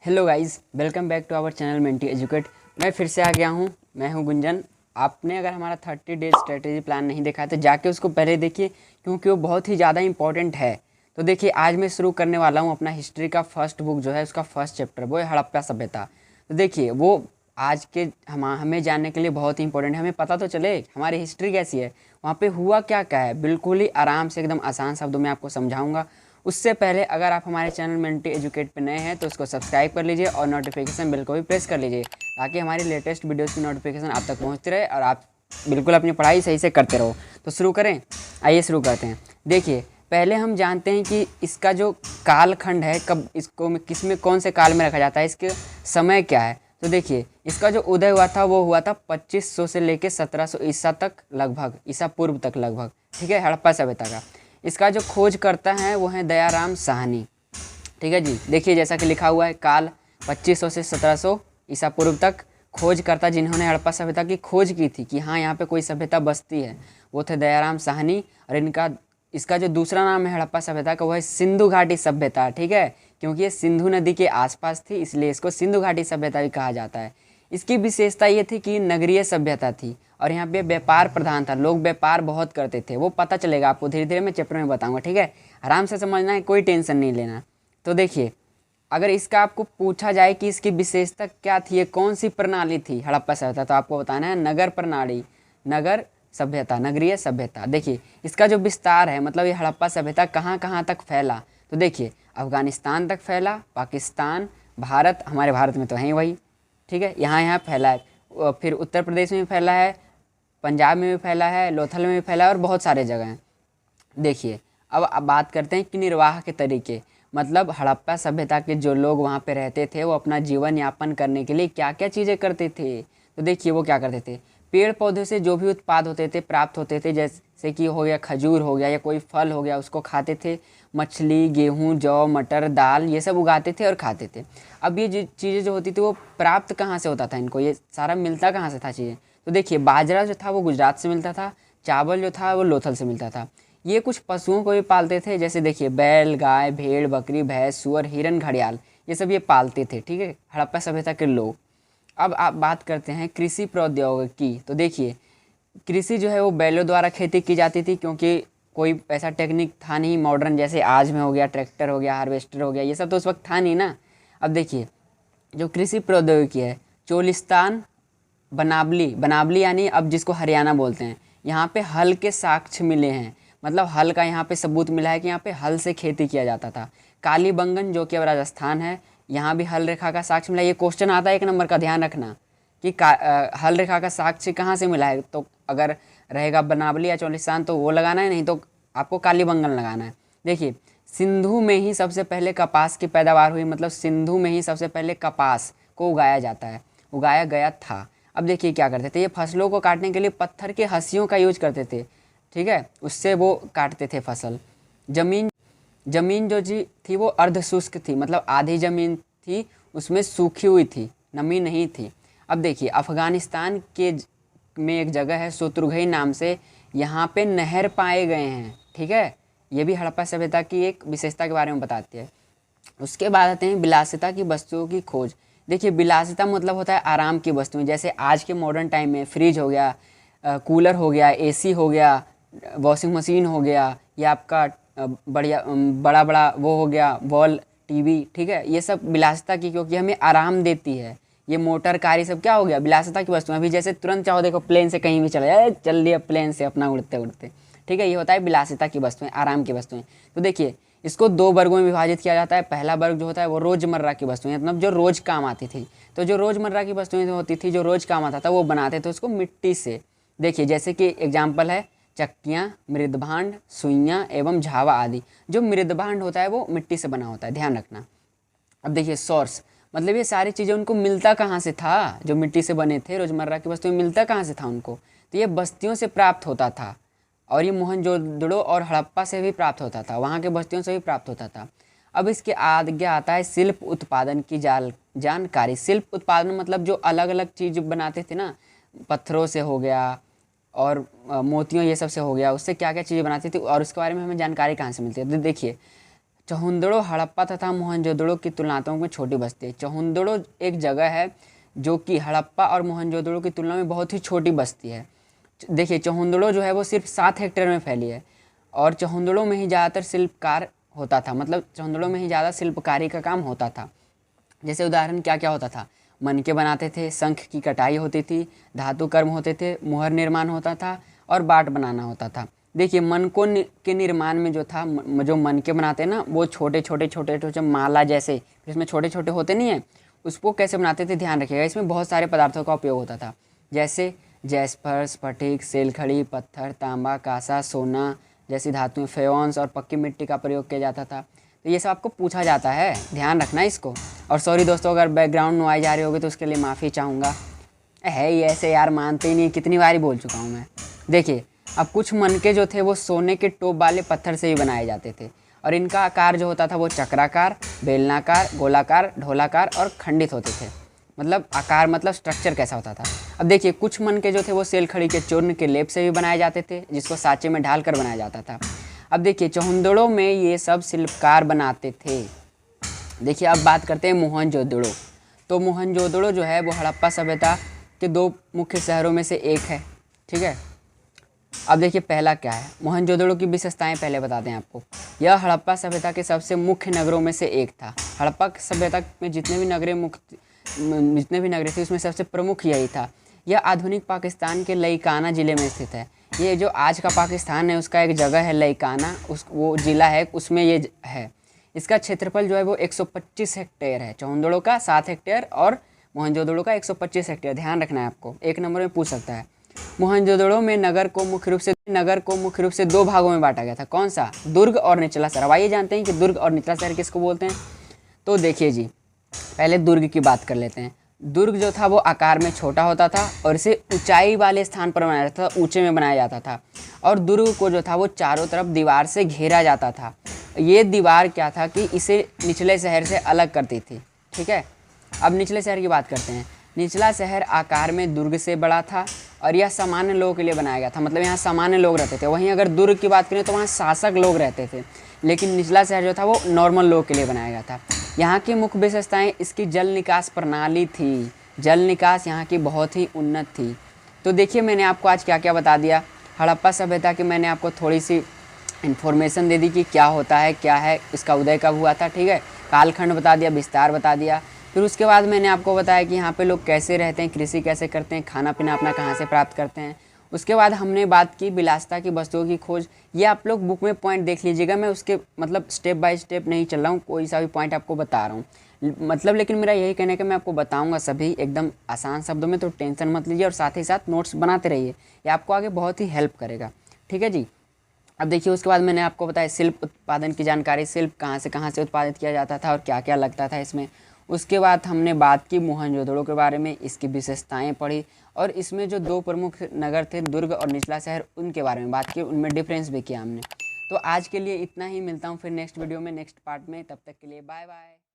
Hello guys, welcome back to our channel Menti Educate. मैं फिर से आ गया हूँ। मैं हूँ गुंजन। आपने अगर हमारा 30 डेज स्ट्रेटेजी प्लान नहीं देखा है तो जाके उसको पहले देखिए, क्योंकि वो बहुत ही ज़्यादा इंपॉर्टेंट है। तो देखिए, आज मैं शुरू करने वाला हूँ अपना हिस्ट्री का फर्स्ट बुक जो है, उसका फर्स्ट चैप्टर, वो है हड़प्पा सभ्यता। तो देखिए, वो आज के हमें जानने के लिए बहुत ही इंपॉर्टेंट है। हमें पता तो चले हमारी हिस्ट्री कैसी है, वहाँ पे हुआ क्या क्या है। बिल्कुल ही आराम से, एकदम आसान शब्दों में आपको समझाऊंगा। उससे पहले अगर आप हमारे चैनल मेंटी एजुकेट पे नए हैं तो उसको सब्सक्राइब कर लीजिए और नोटिफिकेशन बेल को भी प्रेस कर लीजिए, ताकि हमारी लेटेस्ट वीडियोस की नोटिफिकेशन आप तक पहुंचती रहे और आप बिल्कुल अपनी पढ़ाई सही से करते रहो। तो शुरू करें, आइए शुरू करते हैं। देखिए, पहले हम जानते हैं कि इसका जो कालखंड है, कब इसको किस में कौन से काल में रखा जाता है, इसके समय क्या है। तो देखिए, इसका जो उदय हुआ था वो हुआ था 2500 से लेकर 1700 ईसा तक, लगभग ईसा पूर्व तक लगभग। ठीक है, हड़प्पा सभ्यता का। इसका जो खोज करता है वो है दयाराम साहनी। ठीक है जी, देखिए जैसा कि लिखा हुआ है, काल 2500 से 1700 ईसा पूर्व तक। खोजकर्ता जिन्होंने हड़प्पा सभ्यता की खोज की थी कि हाँ यहाँ पे कोई सभ्यता बसती है, वो थे दयाराम साहनी। और इसका जो दूसरा नाम है हड़प्पा सभ्यता का, वो है सिंधु घाटी सभ्यता। ठीक है, क्योंकि ये सिंधु नदी के आसपास थी, इसलिए इसको सिंधु घाटी सभ्यता भी कहा जाता है। इसकी विशेषता ये थी कि नगरीय सभ्यता थी और यहाँ पे व्यापार प्रधान था। लोग व्यापार बहुत करते थे, वो पता चलेगा आपको धीरे धीरे, मैं चैप्टर में बताऊंगा। ठीक है, आराम से समझना है, कोई टेंशन नहीं लेना। तो देखिए, अगर इसका आपको पूछा जाए कि इसकी विशेषता क्या थी, ये कौन सी प्रणाली थी हड़प्पा सभ्यता, तो आपको बताना है नगर प्रणाली, नगर सभ्यता, नगरीय सभ्यता। देखिए, इसका जो विस्तार है, मतलब ये हड़प्पा सभ्यता कहाँ कहाँ तक फैला, तो देखिए अफगानिस्तान तक फैला, पाकिस्तान, भारत, हमारे भारत में तो है ही वही। ठीक है, यहाँ यहाँ फैला है। फिर उत्तर प्रदेश में भी फैला है, पंजाब में भी फैला है, लोथल में भी फैला है और बहुत सारे जगह हैं। देखिए, अब बात करते हैं कि निर्वाह के तरीके, मतलब हड़प्पा सभ्यता के जो लोग वहाँ पे रहते थे वो अपना जीवन यापन करने के लिए क्या क्या चीज़ें करते थे। तो देखिए, वो क्या करते थे, पेड़ पौधे से जो भी उत्पाद होते थे, प्राप्त होते थे, जैसे कि हो गया खजूर हो गया या कोई फल हो गया, उसको खाते थे। मछली, गेहूँ, जौ, मटर, दाल, ये सब उगाते थे और खाते थे। अब ये चीज़ें जो होती थी वो प्राप्त कहाँ से होता था इनको, ये सारा मिलता कहाँ से था चीज़ें। तो देखिए, बाजरा जो था वो गुजरात से मिलता था, चावल जो था वो लोथल से मिलता था। ये कुछ पशुओं को भी पालते थे, जैसे देखिए बैल, गाय, भेड़, बकरी, भैंस, सुअर, हिरन, घड़ियाल, ये सब ये पालते थे। ठीक है, हड़प्पा सभ्यता के लोग। अब आप बात करते हैं कृषि प्रौद्योगिकी। तो देखिए, कृषि जो है वो बैलों द्वारा खेती की जाती थी, क्योंकि कोई ऐसा टेक्निक था नहीं मॉडर्न, जैसे आज में हो गया, ट्रैक्टर हो गया, हार्वेस्टर हो गया, ये सब तो उस वक्त था नहीं ना। अब देखिए, जो कृषि प्रौद्योगिकी है, चोलिस्तान, बनावली, बनावली यानी अब जिसको हरियाणा बोलते हैं, यहाँ पे हल के साक्ष्य मिले हैं। मतलब हल का यहाँ पे सबूत मिला है कि यहाँ पे हल से खेती किया जाता था। कालीबंगन जो कि अब राजस्थान है, यहाँ भी हल रेखा का साक्ष्य मिला है। ये क्वेश्चन आता है 1 नंबर का, ध्यान रखना कि हल रेखा का साक्ष्य कहाँ से मिला है। तो अगर रहेगा बनावली या चोलिस्तान तो वो लगाना है, नहीं तो आपको कालीबंगन लगाना है। देखिए, सिंधु में ही सबसे पहले कपास की पैदावार हुई, मतलब सिंधु में ही सबसे पहले कपास को उगाया जाता है, उगाया गया था। अब देखिए क्या करते थे, ये फसलों को काटने के लिए पत्थर के हंसियों का यूज करते थे। ठीक है, उससे वो काटते थे फसल। जमीन जमीन जो जी थी वो अर्ध शुष्क थी, मतलब आधी जमीन थी उसमें सूखी हुई थी, नमी नहीं थी। अब देखिए, अफगानिस्तान के में एक जगह है शत्रुघ्न नाम से, यहाँ पे नहर पाए गए हैं। ठीक है, ये भी हड़प्पा सभ्यता की एक विशेषता के बारे में बताती है। उसके बाद आते हैं विलासिता की वस्तुओं की खोज। देखिए, विलासिता मतलब होता है आराम की वस्तुएं, जैसे आज के मॉडर्न टाइम में फ्रिज हो गया, कूलर हो गया, एसी हो गया, वॉशिंग मशीन हो गया, या आपका बढ़िया बड़ा बड़ा वो हो गया वॉल टीवी। ठीक है, ये सब विलासिता की, क्योंकि हमें आराम देती है। ये मोटर कार, ये सब क्या हो गया, विलासिता की वस्तुएं। अभी जैसे तुरंत चाहो देखो प्लेन से कहीं भी चले जाए, चल लिया प्लेन से अपना उड़ते उड़ते। ठीक है, ये होता है विलासिता की वस्तुएं, आराम की वस्तुएं। तो देखिए, इसको 2 वर्गों में विभाजित किया जाता है। पहला वर्ग जो होता है वो रोजमर्रा की वस्तुएं, मतलब जो रोज काम आती थी। तो जो रोजमर्रा की वस्तुएं होती थी, जो रोज काम आता था, वो बनाते थे उसको मिट्टी से। देखिए, जैसे कि एग्जाम्पल है चक्कियाँ, मृदभांड, सुइयाँ एवं झावा आदि। जो मृदभांड होता है वो मिट्टी से बना होता है, ध्यान रखना। अब देखिए, सोर्स, मतलब ये सारी चीज़ें उनको मिलता कहाँ से था, जो मिट्टी से बने थे रोजमर्रा की वस्तुएं, मिलता कहाँ से था उनको, तो ये बस्तियों से प्राप्त होता था। और ये मोहनजोदड़ो और हड़प्पा से भी प्राप्त होता था, वहाँ के बस्तियों से भी प्राप्त होता था। अब इसके आगे आता है शिल्प उत्पादन की जानकारी। शिल्प उत्पादन मतलब जो अलग अलग चीज़ बनाते थे ना, पत्थरों से हो गया और मोतियों ये सब से हो गया, उससे क्या क्या चीज़ें बनाती थी और उसके बारे में हमें जानकारी कहाँ से मिलती है। तो देखिए, चहुंदड़ो हड़प्पा तथा मोहनजोदड़ो की तुलनात्मक में छोटी बस्ती है। चहुंदड़ो एक जगह है जो कि हड़प्पा और मोहनजोदड़ो की तुलना में बहुत ही छोटी बस्ती है। देखिए चहुंदड़ो जो है वो सिर्फ 7 हेक्टेयर में फैली है और चहुंदड़ो में ही ज़्यादातर शिल्पकार होता था, मतलब चहुंदड़ो में ही ज़्यादा शिल्पकारी का काम होता था। जैसे उदाहरण क्या क्या होता था, मनके बनाते थे, शंख की कटाई होती थी, धातु कर्म होते थे, मुहर निर्माण होता था और बाट बनाना होता था। देखिए मनकों के निर्माण में जो था, जो मनके बनाते हैं ना, वो छोटे छोटे छोटे छोटे माला जैसे इसमें छोटे छोटे होते नहीं हैं, उसको कैसे बनाते थे ध्यान रखिएगा। इसमें बहुत सारे पदार्थों का उपयोग होता था, जैसे जैस्पर, स्फटिक, सेलखड़ी, पत्थर, तांबा, कांसा, सोना जैसी धातुएं, फेयोन्स और पक्की मिट्टी का प्रयोग किया जाता था। तो ये सब आपको पूछा जाता है, ध्यान रखना इसको। और सॉरी दोस्तों, अगर बैकग्राउंड नॉइज आ रही होगी तो उसके लिए माफ़ी चाहूँगा। है ही ऐसे यार, मानते ही नहीं, कितनी बार ही बोल चुका हूँ मैं। देखिए अब कुछ मनके जो थे वो सोने के टोप वाले पत्थर से ही बनाए जाते थे और इनका आकार जो होता था वो चक्राकार, बेलनाकार, गोलाकार, ढोलाकार और खंडित होते थे। मतलब आकार मतलब स्ट्रक्चर कैसा होता था। अब देखिए कुछ मनके जो थे वो सेलखड़ी के चूर्ण के लेप से भी बनाए जाते थे, जिसको साँचे में ढाल कर बनाया जाता था। अब देखिए चहुंदड़ों में ये सब शिल्पकार बनाते थे। देखिए अब बात करते हैं मोहनजोदड़ो। तो मोहनजोदड़ो जो है वो हड़प्पा सभ्यता के 2 मुख्य शहरों में से एक है, ठीक है। अब देखिए पहला क्या है, मोहनजोदड़ो की विशेषताएं पहले बताते हैं आपको। यह हड़प्पा सभ्यता के सबसे मुख्य नगरों में से एक था। हड़प्पा सभ्यता में जितने भी नगरे थे उसमें सबसे प्रमुख यही था। यह आधुनिक पाकिस्तान के लईकाना ज़िले में स्थित है। ये जो आज का पाकिस्तान है उसका एक जगह है लईकाना, वो ज़िला है, उसमें ये है। इसका क्षेत्रफल जो है वो 125 हेक्टेयर है। चहुंदड़ो का 7 हेक्टेयर और मोहनजोदड़ो का 125 हेक्टेयर। ध्यान रखना है आपको, 1 नंबर में पूछ सकता है। मोहनजोदड़ो में नगर को मुख्य रूप से 2 भागों में बांटा गया था। कौन सा? दुर्ग और निचला शहर। अब आइए जानते हैं कि दुर्ग और निचला शहर किसको बोलते हैं। तो देखिए जी, पहले दुर्ग की बात कर लेते हैं। दुर्ग जो था वो आकार में छोटा होता था और इसे ऊंचाई वाले स्थान पर बनाया जाता था, ऊंचे में बनाया जाता था। और दुर्ग को जो था वो चारों तरफ दीवार से घेरा जाता था। ये दीवार क्या था कि इसे निचले शहर से अलग करती थी, ठीक है। अब निचले शहर की बात करते हैं। निचला शहर आकार में दुर्ग से बड़ा था और यह सामान्य लोगों के लिए बनाया गया था, मतलब यहाँ सामान्य लोग रहते थे। वहीं अगर दुर्ग की बात करें तो वहाँ शासक लोग रहते थे, लेकिन निचला शहर जो था वो नॉर्मल लोग के लिए बनाया गया था। यहाँ की मुख्य विशेषताएं इसकी जल निकास प्रणाली थी। जल निकास यहाँ की बहुत ही उन्नत थी। तो देखिए मैंने आपको आज क्या क्या बता दिया। हड़प्पा सभ्यता की मैंने आपको थोड़ी सी इन्फॉर्मेशन दे दी कि क्या होता है, क्या है, इसका उदय कब हुआ था, ठीक है। कालखंड बता दिया, विस्तार बता दिया। फिर उसके बाद मैंने आपको बताया कि यहाँ पे लोग कैसे रहते हैं, कृषि कैसे करते हैं, खाना पीना अपना कहाँ से प्राप्त करते हैं। उसके बाद हमने बात की विलासिता की वस्तुओं की खोज। ये आप लोग बुक में पॉइंट देख लीजिएगा, मैं उसके मतलब स्टेप बाय स्टेप नहीं चल रहा हूँ, कोई सा भी पॉइंट आपको बता रहा हूँ मतलब। लेकिन मेरा यही कहना है कि मैं आपको बताऊँगा सभी एकदम आसान शब्दों में, तो टेंशन मत लीजिए और साथ ही साथ नोट्स बनाते रहिए, ये आपको आगे बहुत ही हेल्प करेगा, ठीक है जी। अब देखिए उसके बाद मैंने आपको बताया शिल्प उत्पादन की जानकारी, शिल्प कहाँ से उत्पादित किया जाता था और क्या क्या लगता था इसमें। उसके बाद हमने बात की मोहनजोदड़ो के बारे में, इसकी विशेषताएं पढ़ी और इसमें जो 2 प्रमुख नगर थे दुर्ग और निचला शहर, उनके बारे में बात की, उनमें डिफरेंस भी किया हमने। तो आज के लिए इतना ही, मिलता हूँ फिर नेक्स्ट वीडियो में, नेक्स्ट पार्ट में। तब तक के लिए बाय बाय।